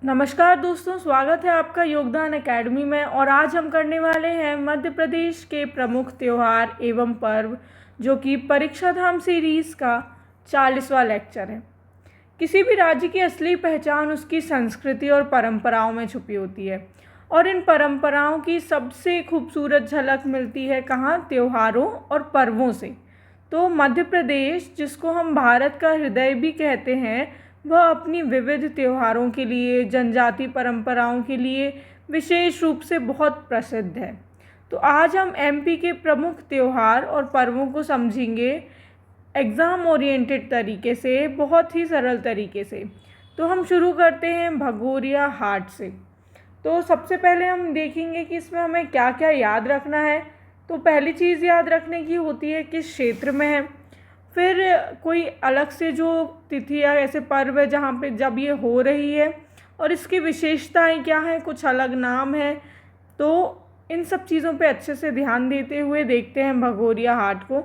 नमस्कार दोस्तों, स्वागत है आपका योगदान एकेडमी में। और आज हम करने वाले हैं मध्य प्रदेश के प्रमुख त्यौहार एवं पर्व, जो कि परीक्षा धाम सीरीज़ का 40वां लेक्चर है। किसी भी राज्य की असली पहचान उसकी संस्कृति और परंपराओं में छुपी होती है, और इन परंपराओं की सबसे खूबसूरत झलक मिलती है कहाँ? त्योहारों और पर्वों से। तो मध्य प्रदेश, जिसको हम भारत का हृदय भी कहते हैं, वह अपनी विविध त्योहारों के लिए, जनजाति परंपराओं के लिए विशेष रूप से बहुत प्रसिद्ध है। तो आज हम एमपी के प्रमुख त्योहार और पर्वों को समझेंगे एग्ज़ाम ओरिएंटेड तरीके से, बहुत ही सरल तरीके से। तो हम शुरू करते हैं भगोरिया हाट से। तो सबसे पहले हम देखेंगे कि इसमें हमें क्या क्या याद रखना है। तो पहली चीज़ याद रखने की होती है किस क्षेत्र में है। फिर कोई अलग से जो तिथि या ऐसे पर्व है जहाँ पे जब ये हो रही है, और इसकी विशेषताएं क्या हैं, कुछ अलग नाम है। तो इन सब चीज़ों पे अच्छे से ध्यान देते हुए देखते हैं भगोरिया हाट को।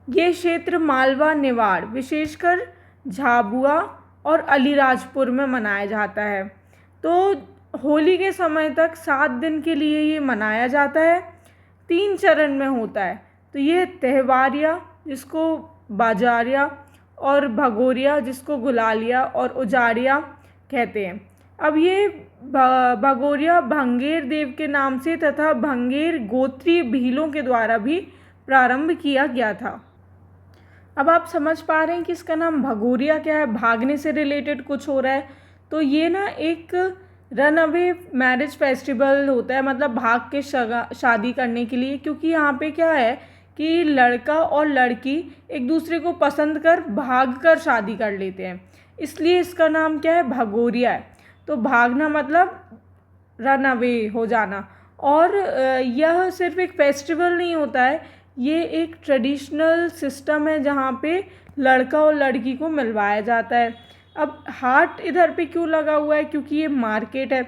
ये क्षेत्र मालवा, निवाड़, विशेषकर झाबुआ और अलीराजपुर में मनाया जाता है। तो होली के समय तक 7 दिन के लिए ये मनाया जाता है। 3 चरण में होता है। तो ये त्यौहारिया, जिसको बाजारिया, और भगोरिया, जिसको गुलालिया और उजाड़िया कहते हैं। अब ये भगोरिया भंगेर देव के नाम से तथा भंगेर गोत्रीय भीलों के द्वारा भी प्रारंभ किया गया था। अब आप समझ पा रहे हैं कि इसका नाम भगोरिया क्या है, भागने से रिलेटेड कुछ हो रहा है। तो ये ना एक रन अवे मैरिज फेस्टिवल होता है, मतलब भाग के शादी करने के लिए। क्योंकि यहाँ पे क्या है कि लड़का और लड़की एक दूसरे को पसंद कर भाग कर शादी कर लेते हैं, इसलिए इसका नाम क्या है? भगोरिया है। तो भागना मतलब रन अवे हो जाना। और यह सिर्फ एक फेस्टिवल नहीं होता है, ये एक ट्रेडिशनल सिस्टम है जहाँ पे लड़का और लड़की को मिलवाया जाता है। अब हाट इधर पे क्यों लगा हुआ है? क्योंकि ये मार्केट है।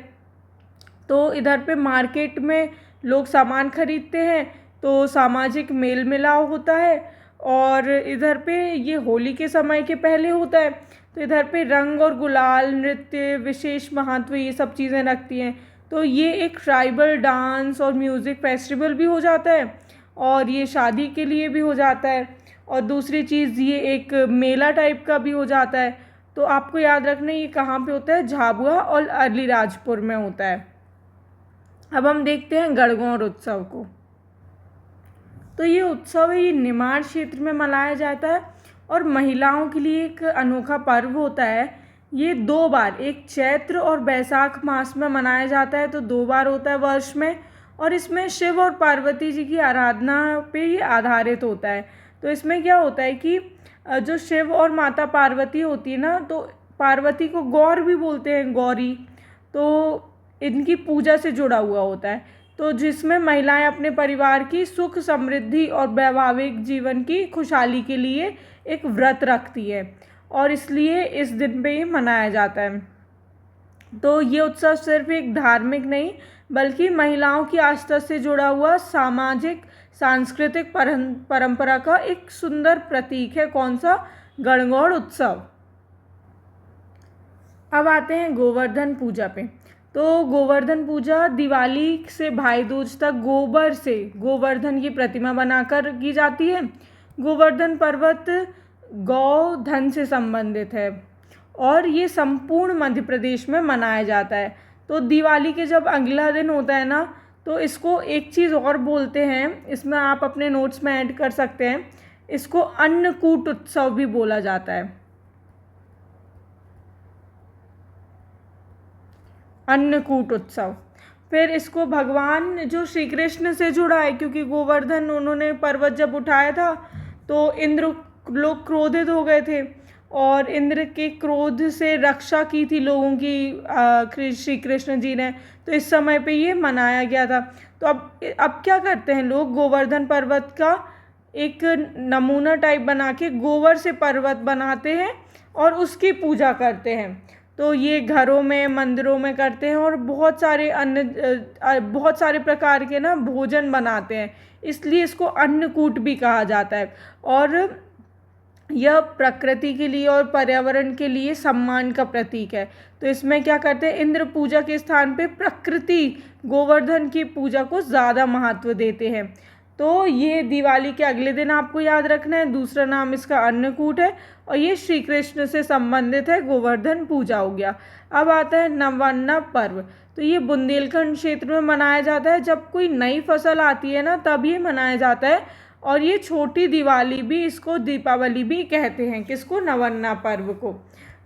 तो इधर पे मार्केट में लोग सामान खरीदते हैं, तो सामाजिक मेल मिलाप होता है। और इधर पे ये होली के समय के पहले होता है। तो इधर पे रंग और गुलाल, नृत्य, विशेष महत्व, ये सब चीज़ें रखती हैं। तो ये एक ट्राइबल डांस और म्यूज़िक फेस्टिवल भी हो जाता है, और ये शादी के लिए भी हो जाता है। और दूसरी चीज़, ये एक मेला टाइप का भी हो जाता है। तो आपको याद रखना ये कहाँ पे होता है? झाबुआ और अलीराजपुर में होता है। अब हम देखते हैं गणगौर उत्सव को। तो ये उत्सव है, ये निमाड़ क्षेत्र में मनाया जाता है, और महिलाओं के लिए एक अनोखा पर्व होता है। ये 2 बार, एक चैत्र और बैसाख मास में मनाया जाता है। तो 2 बार होता है वर्ष में। और इसमें शिव और पार्वती जी की आराधना पे ये आधारित होता है। तो इसमें क्या होता है कि जो शिव और माता पार्वती होती है ना, तो पार्वती को गौर भी बोलते हैं, गौरी। तो इनकी पूजा से जुड़ा हुआ होता है। तो जिसमें महिलाएं अपने परिवार की सुख, समृद्धि और वैवाहिक जीवन की खुशहाली के लिए एक व्रत रखती है, और इसलिए इस दिन पे ही मनाया जाता है। तो ये उत्सव सिर्फ एक धार्मिक नहीं, बल्कि महिलाओं की आस्था से जुड़ा हुआ सामाजिक सांस्कृतिक परंपरा का एक सुंदर प्रतीक है। कौन सा? गणगौर उत्सव। अब आते हैं गोवर्धन पूजा पे। तो गोवर्धन पूजा दिवाली से भाई दूज तक गोबर से गोवर्धन की प्रतिमा बनाकर की जाती है। गोवर्धन पर्वत गौ धन से संबंधित है, और ये संपूर्ण मध्य प्रदेश में मनाया जाता है। तो दिवाली के जब अगला दिन होता है ना, तो इसको एक चीज़ और बोलते हैं, इसमें आप अपने नोट्स में ऐड कर सकते हैं, इसको अन्नकूट उत्सव भी बोला जाता है। अन्नकूट उत्सव। फिर इसको भगवान जो श्री कृष्ण से जुड़ा है, क्योंकि गोवर्धन उन्होंने पर्वत जब उठाया था तो इंद्र लोग क्रोधित हो गए थे, और इंद्र के क्रोध से रक्षा की थी लोगों की श्री कृष्ण जी ने। तो इस समय पे ये मनाया गया था। तो अब क्या करते हैं लोग? गोवर्धन पर्वत का एक नमूना टाइप बना के गोबर से पर्वत बनाते हैं और उसकी पूजा करते हैं। तो ये घरों में, मंदिरों में करते हैं, और बहुत सारे प्रकार के ना भोजन बनाते हैं, इसलिए इसको अन्नकूट भी कहा जाता है। और यह प्रकृति के लिए और पर्यावरण के लिए सम्मान का प्रतीक है। तो इसमें क्या करते हैं, इंद्र पूजा के स्थान पे प्रकृति गोवर्धन की पूजा को ज़्यादा महत्व देते हैं। तो ये दिवाली के अगले दिन आपको याद रखना है। दूसरा नाम इसका अन्नकूट है और ये श्री कृष्ण से संबंधित है, गोवर्धन पूजा हो गया। अब आता है नवान्न पर्व। तो ये बुंदेलखंड क्षेत्र में मनाया जाता है, जब कोई नई फसल आती है ना तब ये मनाया जाता है। और ये छोटी दिवाली भी, इसको दीपावली भी कहते हैं, किसको, नवन्ना पर्व को।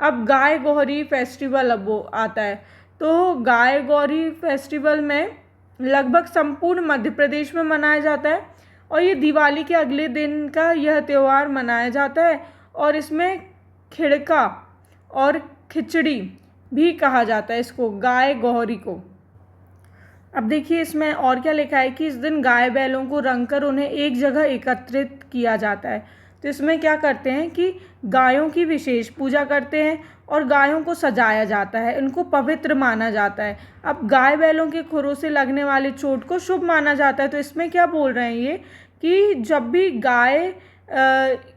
अब गाय गौरी फेस्टिवल अब वो आता है। तो गाय गौरी फेस्टिवल में लगभग संपूर्ण मध्य प्रदेश में मनाया जाता है और ये दिवाली के अगले दिन का यह त्यौहार मनाया जाता है। और इसमें खिड़का और खिचड़ी भी कहा जाता है इसको, गाय गौरी को। अब देखिए इसमें और क्या लिखा है कि इस दिन गाय बैलों को रंग कर उन्हें एक जगह एकत्रित किया जाता है। तो इसमें क्या करते हैं कि गायों की विशेष पूजा करते हैं और गायों को सजाया जाता है, इनको पवित्र माना जाता है। अब गाय बैलों के खुरों से लगने वाली चोट को शुभ माना जाता है। तो इसमें क्या बोल रहे हैं ये कि जब भी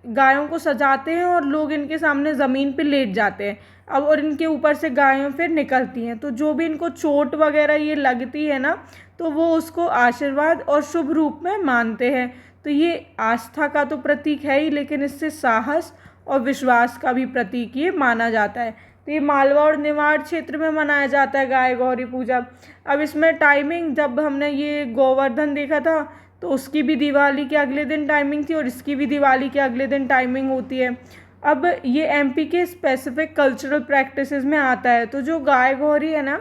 गायों को सजाते हैं और लोग इनके सामने ज़मीन पे लेट जाते हैं, अब और इनके ऊपर से गायें फिर निकलती हैं, तो जो भी इनको चोट वगैरह ये लगती है ना, तो वो उसको आशीर्वाद और शुभ रूप में मानते हैं। तो ये आस्था का तो प्रतीक है ही, लेकिन इससे साहस और विश्वास का भी प्रतीक ये माना जाता है। तो ये मालवा और निमाड़ क्षेत्र में मनाया जाता है गाय गौरी पूजा। अब इसमें टाइमिंग, जब हमने ये गोवर्धन देखा था तो उसकी भी दिवाली के अगले दिन टाइमिंग थी और इसकी भी दिवाली के अगले दिन टाइमिंग होती है। अब ये एमपी के स्पेसिफिक कल्चरल प्रैक्टिसेस में आता है। तो जो गाय गौरी है ना,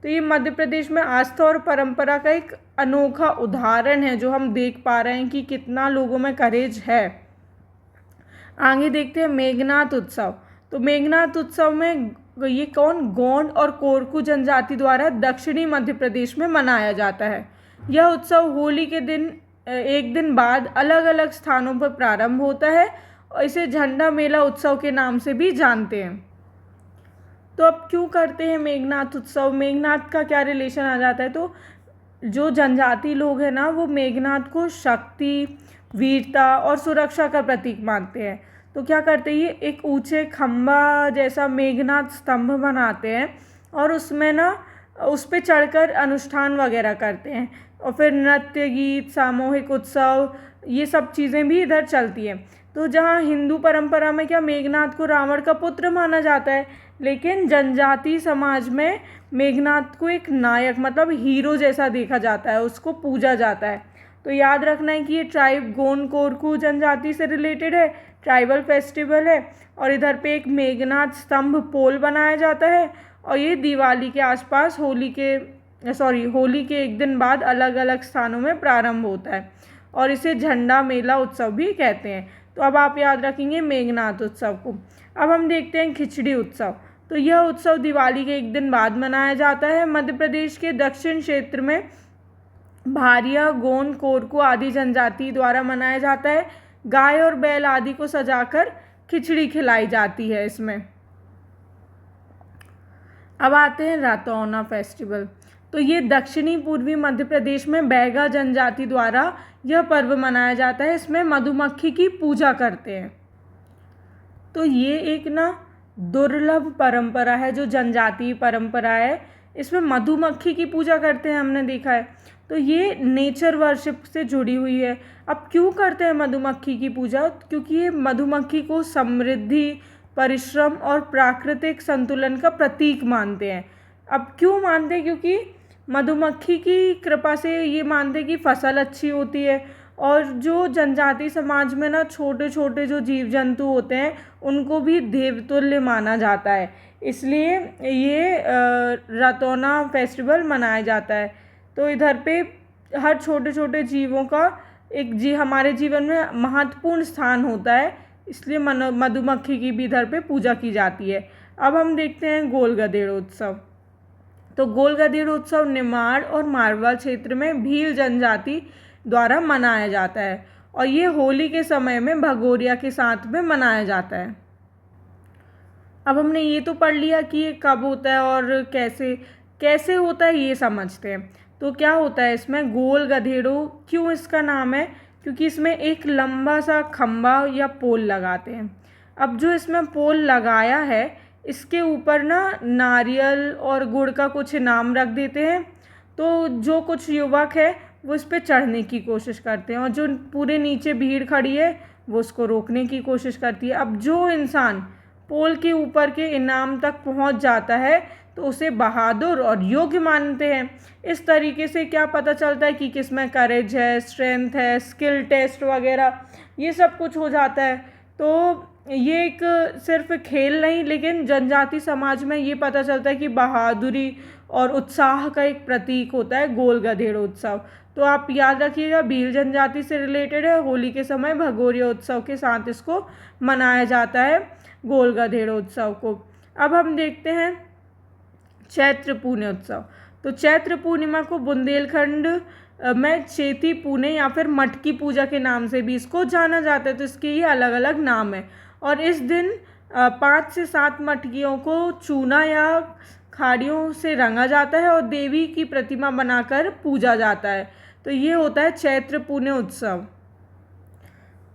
तो ये मध्य प्रदेश में आस्था और परंपरा का एक अनोखा उदाहरण है, जो हम देख पा रहे हैं कि कितना लोगों में करेज है। आगे देखते हैं मेघनाथ उत्सव। तो मेघनाथ उत्सव में ये गोंड और कोरकू जनजाति द्वारा दक्षिणी मध्य प्रदेश में मनाया जाता है। यह उत्सव होली के दिन एक दिन बाद अलग अलग स्थानों पर प्रारंभ होता है और इसे झंडा मेला उत्सव के नाम से भी जानते हैं। तो अब क्यों करते हैं मेघनाथ उत्सव, मेघनाथ का क्या रिलेशन आ जाता है। तो जो जनजाति लोग हैं ना, वो मेघनाथ को शक्ति, वीरता और सुरक्षा का प्रतीक मानते हैं। तो क्या करते हैं, ये एक ऊंचे खंबा जैसा मेघनाथ स्तंभ बनाते हैं और उसमें ना उस पर चढ़कर अनुष्ठान वगैरह करते हैं। और फिर नृत्य, गीत, सामूहिक उत्सव, ये सब चीज़ें भी इधर चलती हैं। तो जहाँ हिंदू परंपरा में क्या मेघनाथ को रावण का पुत्र माना जाता है, लेकिन जनजाति समाज में मेघनाथ को एक नायक, मतलब हीरो जैसा देखा जाता है, उसको पूजा जाता है। तो याद रखना है कि ये ट्राइब गोंड कोरकू जनजाति से रिलेटेड है, ट्राइबल फेस्टिवल है। और इधर पे एक मेघनाथ स्तंभ पोल बनाया जाता है और ये दिवाली के आसपास होली के एक दिन बाद अलग अलग स्थानों में प्रारंभ होता है और इसे झंडा मेला उत्सव भी कहते हैं। तो अब आप याद रखेंगे मेघनाथ उत्सव को। अब हम देखते हैं खिचड़ी उत्सव। तो यह उत्सव दिवाली के एक दिन बाद मनाया जाता है। मध्य प्रदेश के दक्षिण क्षेत्र में भारिया, गोंड, कोरकू आदि जनजाति द्वारा मनाया जाता है। गाय और बैल आदि को सजाकर खिचड़ी खिलाई जाती है इसमें। अब आते हैं रातौना फेस्टिवल। तो ये दक्षिणी पूर्वी मध्य प्रदेश में बैगा जनजाति द्वारा यह पर्व मनाया जाता है। इसमें मधुमक्खी की पूजा करते हैं। तो ये एक ना दुर्लभ परंपरा है, जो जनजातीय परंपरा है। इसमें मधुमक्खी की पूजा करते हैं, हमने देखा है। तो ये नेचर वर्शिप से जुड़ी हुई है। अब क्यों करते हैं मधुमक्खी की पूजा, क्योंकि ये मधुमक्खी को समृद्धि, परिश्रम और प्राकृतिक संतुलन का प्रतीक मानते हैं। अब क्यों मानते हैं, क्योंकि मधुमक्खी की कृपा से ये मानते हैं कि फसल अच्छी होती है। और जो जनजाति समाज में ना छोटे छोटे जो जीव जंतु होते हैं, उनको भी देवतुल्य माना जाता है, इसलिए ये रातौना फेस्टिवल मनाया जाता है। तो इधर पे हर छोटे छोटे जीवों का हमारे जीवन में महत्वपूर्ण स्थान होता है, इसलिए मधुमक्खी की भी इधर पे पूजा की जाती है। अब हम देखते हैं गोल गधेड़ उत्सव। तो गोल गधेड़ उत्सव निमाड़ और मारवाड़ क्षेत्र में भील जनजाति द्वारा मनाया जाता है और ये होली के समय में भगोरिया के साथ में मनाया जाता है। अब हमने ये तो पढ़ लिया कि ये कब होता है और कैसे होता है, ये समझते हैं। तो क्या होता है इसमें, गोल गधेड़ों क्यों इसका नाम है, क्योंकि इसमें एक लंबा सा खंबा या पोल लगाते हैं। अब जो इसमें पोल लगाया है इसके ऊपर ना नारियल और गुड़ का कुछ इनाम रख देते हैं। तो जो कुछ युवक है वो इस पे चढ़ने की कोशिश करते हैं और जो पूरे नीचे भीड़ खड़ी है वो उसको रोकने की कोशिश करती है। अब जो इंसान पोल के ऊपर के इनाम तक पहुंच जाता है तो उसे बहादुर और योग्य मानते हैं। इस तरीके से क्या पता चलता है कि किस में करेज है, स्ट्रेंथ है, स्किल टेस्ट वगैरह ये सब कुछ हो जाता है। तो ये एक सिर्फ खेल नहीं लेकिन जनजाति समाज में ये पता चलता है कि बहादुरी और उत्साह का एक प्रतीक होता है गोल गधेड़ उत्सव। तो आप याद रखिएगा, भील जनजाति से रिलेटेड है। होली के समय भगोरिया उत्सव के साथ इसको मनाया जाता है, गोल गधेड़ उत्सव को। अब हम देखते हैं चैत्र पूर्णिमा उत्सव। तो चैत्र पूर्णिमा को बुंदेलखंड में चेती पूने या फिर मटकी पूजा के नाम से भी इसको जाना जाता है। तो इसके ये अलग अलग नाम है। और इस दिन 5 से 7 मटकियों को चूना या खाड़ियों से रंगा जाता है और देवी की प्रतिमा बनाकर पूजा जाता है। तो ये होता है चैत्र पूर्णिमा उत्सव।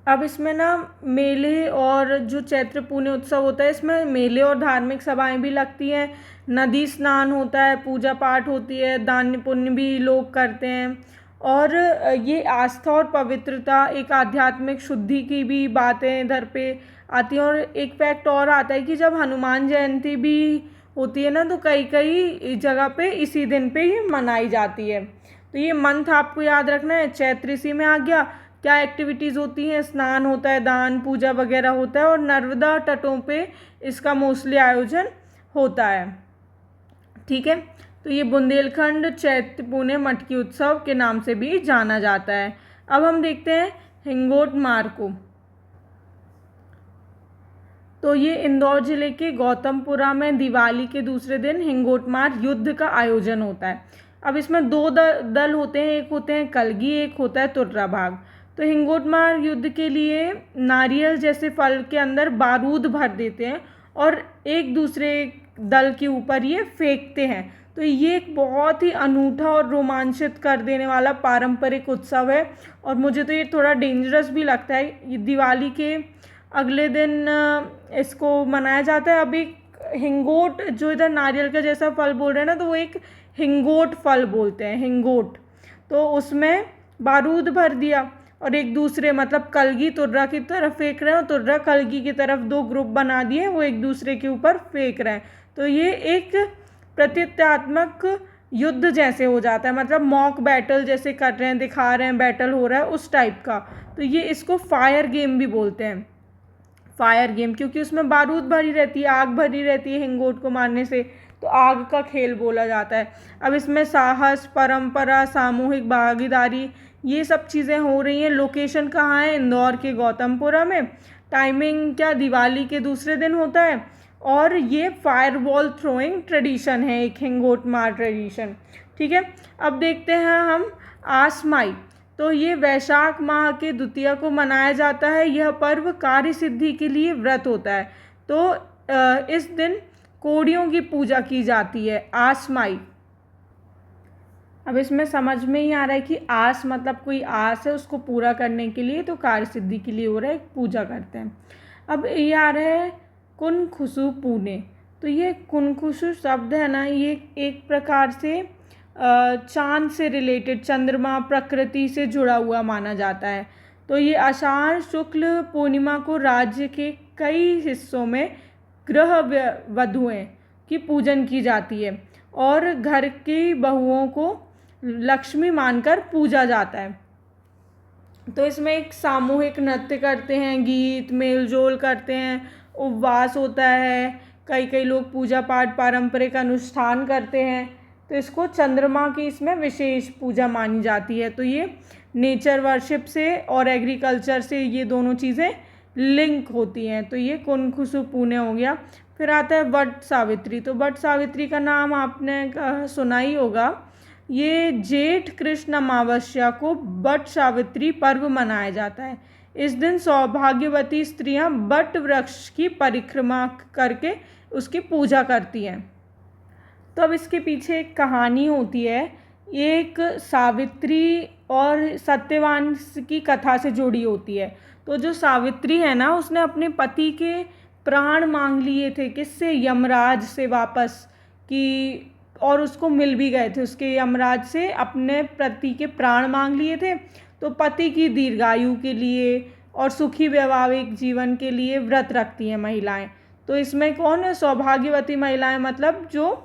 अब इसमें ना मेले और जो चैत्र पूर्णिमा उत्सव होता है इसमें मेले और धार्मिक सभाएं भी लगती हैं, नदी स्नान होता है, पूजा पाठ होती है, दान पुण्य भी लोग करते हैं। और ये आस्था और पवित्रता, एक आध्यात्मिक शुद्धि की भी बातें इधर पे आती हैं। और एक फैक्ट और आता है कि जब हनुमान जयंती भी होती है ना तो कई कई जगह पे इसी दिन पे ही मनाई जाती है। तो ये मंथ आपको याद रखना है, चैत्र इसी में आ गया। क्या एक्टिविटीज़ होती हैं, स्नान होता है, दान पूजा वगैरह होता है और नर्मदा तटों पे इसका मोस्टली आयोजन होता है। ठीक है, तो ये बुंदेलखंड चैत्र पूर्णिमा मटकी उत्सव के नाम से भी जाना जाता है। अब हम देखते हैं हिंगोट मार को। तो ये इंदौर जिले के गौतमपुरा में दिवाली के दूसरे दिन हिंगोटमार युद्ध का आयोजन होता है। अब इसमें 2 दल होते हैं, एक होते हैं कलगी, एक होता है तुर्रा भाग। तो हिंगोटमार युद्ध के लिए नारियल जैसे फल के अंदर बारूद भर देते हैं और एक दूसरे दल के ऊपर ये फेंकते हैं। तो ये एक बहुत ही अनूठा और रोमांचित कर देने वाला पारंपरिक उत्सव है और मुझे तो ये थोड़ा डेंजरस भी लगता है। ये दिवाली के अगले दिन इसको मनाया जाता है। अभी हिंगोट जो इधर नारियल का जैसा फल बोल रहे हैं ना, तो वो एक हिंगोट फल बोलते हैं, हिंगोट। तो उसमें बारूद भर दिया और एक दूसरे मतलब कलगी तुर्रा की तरफ फेंक रहे हैं और तुर्रा कलगी की तरफ 2 ग्रुप बना दिए, वो एक दूसरे के ऊपर फेंक रहे हैं। तो ये एक प्रतीकात्मक युद्ध जैसे हो जाता है, मतलब मॉक बैटल जैसे कर रहे हैं, दिखा रहे हैं बैटल हो रहा है उस टाइप का। तो ये इसको फायर गेम भी बोलते हैं, फायर गेम, क्योंकि उसमें बारूद भरी रहती है, आग भरी रहती है हिंगोट को मारने से, तो आग का खेल बोला जाता है। अब इसमें साहस, परंपरा, सामूहिक भागीदारी ये सब चीज़ें हो रही हैं। लोकेशन कहाँ है? इंदौर के गौतमपुरा में। टाइमिंग क्या? दिवाली के दूसरे दिन होता है और ये फायरबॉल थ्रोइंग ट्रेडिशन है, एक हिंगोट मार ट्रेडिशन। ठीक है, अब देखते हैं हम आसमाई। तो ये वैशाख माह के द्वितीया को मनाया जाता है। यह पर्व कार्य सिद्धि के लिए व्रत होता है। तो इस दिन कोड़ियों की पूजा की जाती है, आसमाई। अब इसमें समझ में ही आ रहा है कि आस मतलब कोई आस है उसको पूरा करने के लिए, तो कार्य सिद्धि के लिए हो रहा है, पूजा करते हैं। अब ये आ रहा है कुनखुसु पुणे। तो ये कुनखुसु शब्द है ना, ये एक प्रकार से चांद से रिलेटेड, चंद्रमा प्रकृति से जुड़ा हुआ माना जाता है। तो ये आषाढ़ शुक्ल पूर्णिमा को राज्य के कई हिस्सों में गृह वधुएं की पूजन की जाती है और घर की बहुओं को लक्ष्मी मानकर पूजा जाता है। तो इसमें एक सामूहिक नृत्य करते हैं, गीत मेलजोल करते हैं, उपवास होता है, कई लोग पूजा पाठ पारंपरिक अनुष्ठान करते हैं। तो इसको चंद्रमा की इसमें विशेष पूजा मानी जाती है। तो ये नेचर वर्शिप से और एग्रीकल्चर से ये दोनों चीज़ें लिंक होती हैं। तो ये कुनखुसु पुणे हो गया। फिर आता है वट सावित्री। तो वट सावित्री का नाम आपने सुना ही होगा। ये जेठ कृष्ण अमावस्या को वट सावित्री पर्व मनाया जाता है। इस दिन सौभाग्यवती स्त्रियां वट वृक्ष की परिक्रमा करके उसकी पूजा करती हैं। तो अब इसके पीछे एक कहानी होती है, एक सावित्री और सत्यवान की कथा से जुड़ी होती है। तो जो सावित्री है ना, उसने अपने पति के प्राण मांग लिए थे, किससे? यमराज से वापस, कि और उसको मिल भी गए थे, उसके यमराज से अपने पति के प्राण मांग लिए थे। तो पति की दीर्घायु के लिए और सुखी वैवाहिक जीवन के लिए व्रत रखती हैं महिलाएं। तो इसमें कौन है? सौभाग्यवती महिलाएं, मतलब जो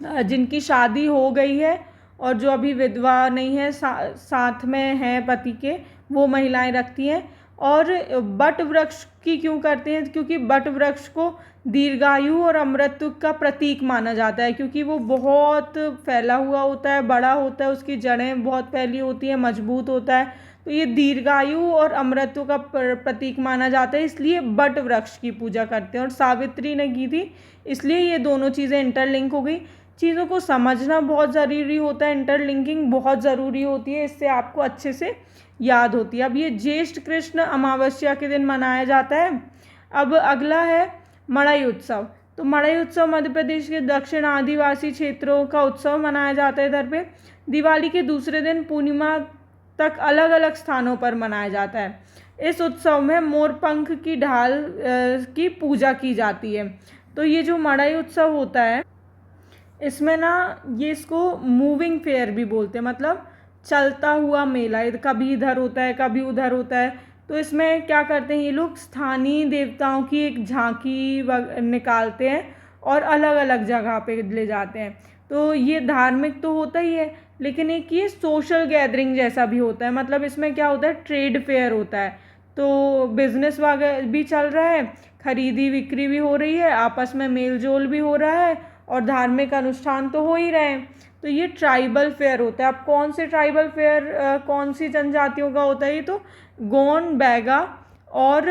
जिनकी शादी हो गई है और जो अभी विधवा नहीं है, साथ में है पति के, वो महिलाएं रखती हैं। और बट वृक्ष की क्यों करते हैं? क्योंकि बट वृक्ष को दीर्घायु और अमृत का प्रतीक माना जाता है, क्योंकि वो बहुत फैला हुआ होता है, बड़ा होता है, उसकी जड़ें बहुत फैली होती हैं, मजबूत होता है। तो ये दीर्घायु और अमृत का प्रतीक माना जाता है, इसलिए बट वृक्ष की पूजा करते हैं। और सावित्री ने की थी, इसलिए ये दोनों चीज़ें इंटरलिंक हो गई। चीज़ों को समझना बहुत ज़रूरी होता है, इंटरलिंकिंग बहुत ज़रूरी होती है, इससे आपको अच्छे से याद होती है। अब ये ज्येष्ठ कृष्ण अमावस्या के दिन मनाया जाता है। अब अगला है मड़ई उत्सव। तो मड़ई उत्सव मध्य प्रदेश के दक्षिण आदिवासी क्षेत्रों का उत्सव मनाया जाता है। इधर पे दिवाली के दूसरे दिन पूर्णिमा तक अलग अलग स्थानों पर मनाया जाता है। इस उत्सव में मोरपंख की ढाल की पूजा की जाती है। तो ये जो मड़ई उत्सव होता है, इसमें ना ये इसको मूविंग फेयर भी बोलते हैं, मतलब चलता हुआ मेला, कभी इधर होता है कभी उधर होता है। तो इसमें क्या करते हैं ये लोग? स्थानीय देवताओं की एक झांकी निकालते हैं और अलग अलग जगह पे ले जाते हैं। तो ये धार्मिक तो होता ही है, लेकिन एक ये सोशल गैदरिंग जैसा भी होता है। मतलब इसमें क्या होता है? ट्रेड फेयर होता है, तो बिजनेस वगैरह भी चल रहा है, खरीदी बिक्री भी हो रही है, आपस में मेल जोल भी हो रहा है और धार्मिक अनुष्ठान तो हो ही रहे हैं। तो ये ट्राइबल फेयर होता है। अब कौन से ट्राइबल फेयर कौन सी जनजातियों का होता है? ये तो गोंड, बैगा और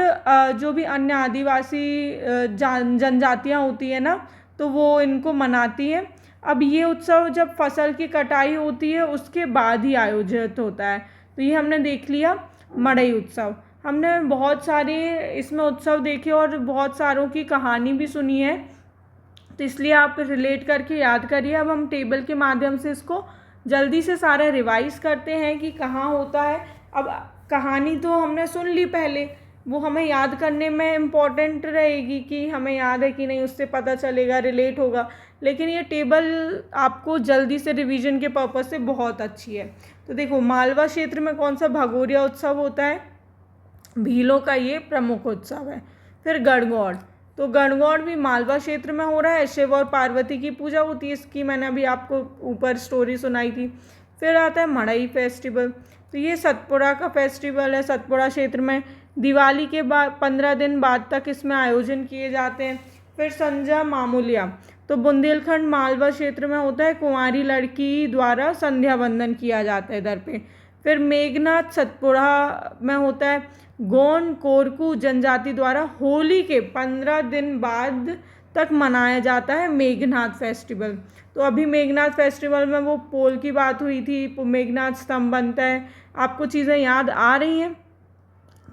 जो भी अन्य आदिवासी जनजातियाँ होती है ना, तो वो इनको मनाती हैं। अब ये उत्सव जब फसल की कटाई होती है उसके बाद ही आयोजित होता है। तो ये हमने देख लिया मड़ई उत्सव। हमने बहुत सारे इसमें उत्सव देखे और बहुत सारों की कहानी भी सुनी है, तो इसलिए आप रिलेट करके याद करिए। अब हम टेबल के माध्यम से इसको जल्दी से सारा रिवाइज करते हैं कि कहाँ होता है। अब कहानी तो हमने सुन ली पहले, वो हमें याद करने में इम्पॉर्टेंट रहेगी कि हमें याद है कि नहीं, उससे पता चलेगा, रिलेट होगा। लेकिन ये टेबल आपको जल्दी से रिवीजन के पर्पज़ से बहुत अच्छी है। तो देखो, मालवा क्षेत्र में कौन सा भगोरिया उत्सव होता है? भीलों का ये प्रमुख उत्सव है। फिर गणगौर, तो गणगौर भी मालवा क्षेत्र में हो रहा है, शिव और पार्वती की पूजा होती है, इसकी मैंने अभी आपको ऊपर स्टोरी सुनाई थी। फिर आता है मड़ई फेस्टिवल, तो ये सतपुड़ा का फेस्टिवल है, सतपुड़ा क्षेत्र में दिवाली के बाद 15 दिन बाद तक इसमें आयोजन किए जाते हैं। फिर संध्या मामूलिया, तो बुंदेलखंड मालवा क्षेत्र में होता है, कुंवारी लड़की द्वारा संध्या वंदन किया जाता है इधर पे। फिर मेघनाथ सतपुड़ा में होता है, गोंड कोरकू जनजाति द्वारा होली के 15 दिन बाद तक मनाया जाता है मेघनाथ फेस्टिवल। तो अभी मेघनाथ फेस्टिवल में वो पोल की बात हुई थी, मेघनाथ स्तंभ बनता है। आपको चीज़ें याद आ रही हैं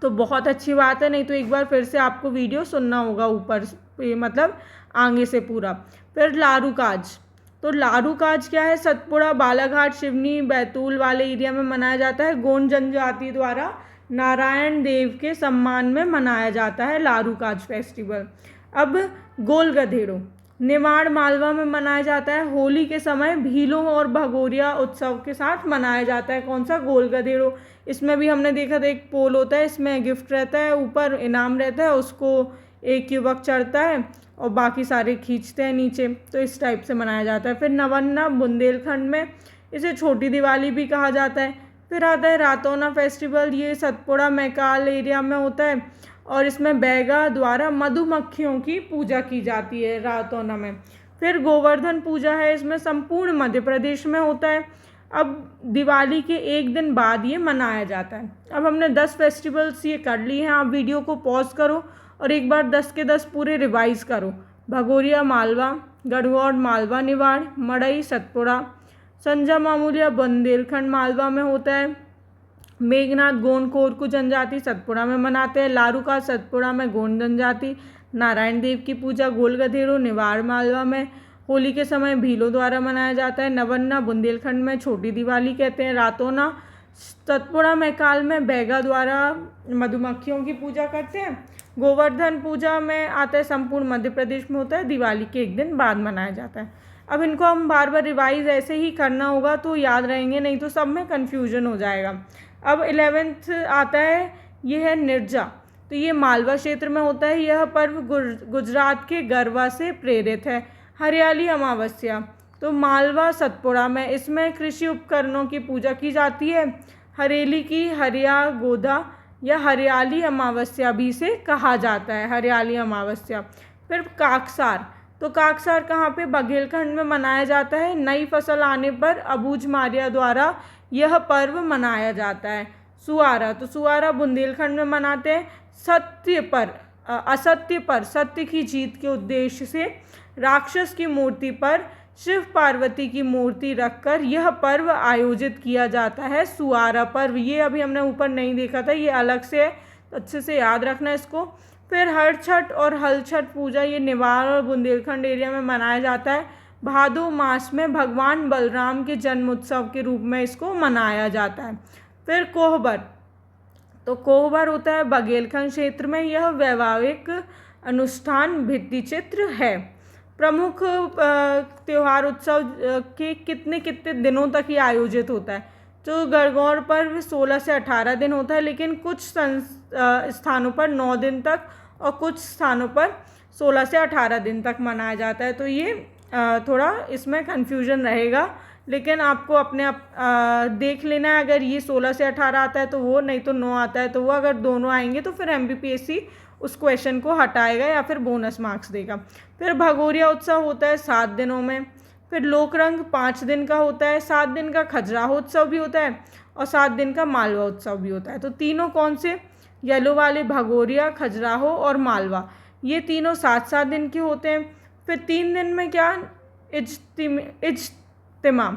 तो बहुत अच्छी बात है, नहीं तो एक बार फिर से आपको वीडियो सुनना होगा ऊपर, मतलब आगे से पूरा। फिर लारूकाज, तो लारूकाज क्या है? सतपुड़ा, बालाघाट, शिवनी, बैतूल वाले एरिया में मनाया जाता है। गोंड जनजाति द्वारा नारायण देव के सम्मान में मनाया जाता है लारूकाज फेस्टिवल। अब गोल गधेड़ो निवाड़ मालवा में मनाया जाता है, होली के समय भीलों और भगोरिया उत्सव के साथ मनाया जाता है। कौन सा? गोल गधेड़ो। इसमें भी हमने देखा था, एक पोल होता है, इसमें गिफ्ट रहता है, ऊपर इनाम रहता है, उसको एक युवक चढ़ता है और बाकी सारे खींचते हैं नीचे। तो इस टाइप से मनाया जाता है। फिर नवन्ना बुंदेलखंड में इसे छोटी दिवाली भी कहा जाता है। फिर आता है रातौना फेस्टिवल, ये सतपुड़ा मैकाल एरिया में होता है और इसमें बैगा द्वारा मधुमक्खियों की पूजा की जाती है रातौना में। फिर गोवर्धन पूजा है, इसमें संपूर्ण मध्य प्रदेश में होता है। अब दिवाली के एक दिन बाद ये मनाया जाता है। अब हमने 10 फेस्टिवल्स ये कर लिए हैं। आप वीडियो को पॉज करो और एक बार 10 के 10 पूरे रिवाइज करो। भगोरिया मालवा, गणगौर मालवा निवाड़, मड़ई सतपुड़ा, संजा मामूलिया बुंदेलखंड मालवा में होता है, मेघनाथ गोंड कोरकू जनजाति सतपुड़ा में मनाते हैं, लारूका सतपुड़ा में गोंड जनजाति, नारायण देव की पूजा गोल गधेड़ो निवाड़ मालवा में होली के समय भीलों द्वारा मनाया जाता है, नवन्ना बुंदेलखंड में छोटी दिवाली कहते हैं, रातौना सतपुड़ा मैकाल में बैगा द्वारा मधुमक्खियों की पूजा करते हैं। गोवर्धन पूजा में आता है, संपूर्ण मध्य प्रदेश में होता है, दिवाली के एक दिन बाद मनाया जाता है। अब इनको हम बार बार रिवाइज ऐसे ही करना होगा तो याद रहेंगे, नहीं तो सब में कन्फ्यूजन हो जाएगा। अब 11th आता है, ये है निर्जा। तो ये मालवा क्षेत्र में होता है। यह पर्व गुजरात के गरबा से प्रेरित है। हरियाली अमावस्या, तो मालवा सतपुड़ा में इसमें कृषि उपकरणों की पूजा की जाती है। हरेली की हरिया गोदा या हरियाली अमावस्या भी इसे कहा जाता है, हरियाली अमावस्या। फिर काकसार, तो काकसार कहाँ पे? बघेलखंड में मनाया जाता है। नई फसल आने पर अबूझ मारिया द्वारा यह पर्व मनाया जाता है। सुआरा, तो सुआरा बुंदेलखंड में मनाते हैं। असत्य पर सत्य की जीत के उद्देश्य से राक्षस की मूर्ति पर शिव पार्वती की मूर्ति रखकर यह पर्व आयोजित किया जाता है, सुआरा पर्व। ये अभी हमने ऊपर नहीं देखा था, ये अलग से है, तो अच्छे से याद रखना इसको। फिर हर छठ और हल छठ पूजा, ये निवाड़ और बुंदेलखंड एरिया में मनाया जाता है। भादो मास में भगवान बलराम के जन्म उत्सव के रूप में इसको मनाया जाता है। फिर कोहबर, तो कोहबर होता है बघेलखंड क्षेत्र में। यह वैवाहिक अनुष्ठान भित्ति चित्र है। प्रमुख त्यौहार उत्सव के कितने कितने दिनों तक ये आयोजित होता है? तो गणगौर पर्व 16 से 18 दिन होता है, लेकिन कुछ स्थानों पर 9 दिन तक और कुछ स्थानों पर 16 से 18 दिन तक मनाया जाता है। तो ये थोड़ा इसमें कन्फ्यूजन रहेगा, लेकिन आपको अपने आप देख लेना है। अगर ये 16 से 18 आता है तो वो, नहीं तो 9 आता है तो वो। अगर दोनों आएंगे तो फिर MPPSC उस क्वेश्चन को हटाएगा या फिर बोनस मार्क्स देगा। फिर भगोरिया उत्सव होता है 7 दिनों में। फिर लोकरंग 5 दिन का होता है। 7 दिन का खजुराहो उत्सव भी होता है और 7 दिन का मालवा उत्सव भी होता है। तो तीनों कौन से? येलो वाले भगोरिया, खजुराहो और मालवा, ये तीनों 7-7 दिन के होते हैं। फिर 3 दिन में क्या? इज्तिमा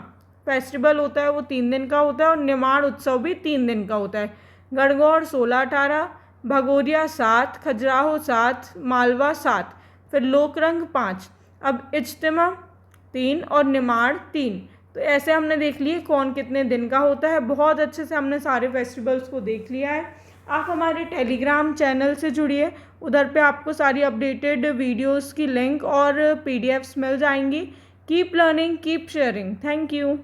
फेस्टिवल होता है, वो 3 दिन का होता है। और निमाड़ उत्सव भी 3 दिन का होता है। गणगौर 16-18, भगोरिया 7, खजुराहो 7, मालवा 7, फिर लोकरंग 5। अब इज्तिमा 3 और निमाड़ 3। तो ऐसे हमने देख लिए कौन कितने दिन का होता है। बहुत अच्छे से हमने सारे फेस्टिवल्स को देख लिया है। आप हमारे टेलीग्राम चैनल से जुड़िए, उधर पे आपको सारी अपडेटेड वीडियोस की लिंक और PDFs मिल जाएंगी। Keep learning, keep sharing. Thank you.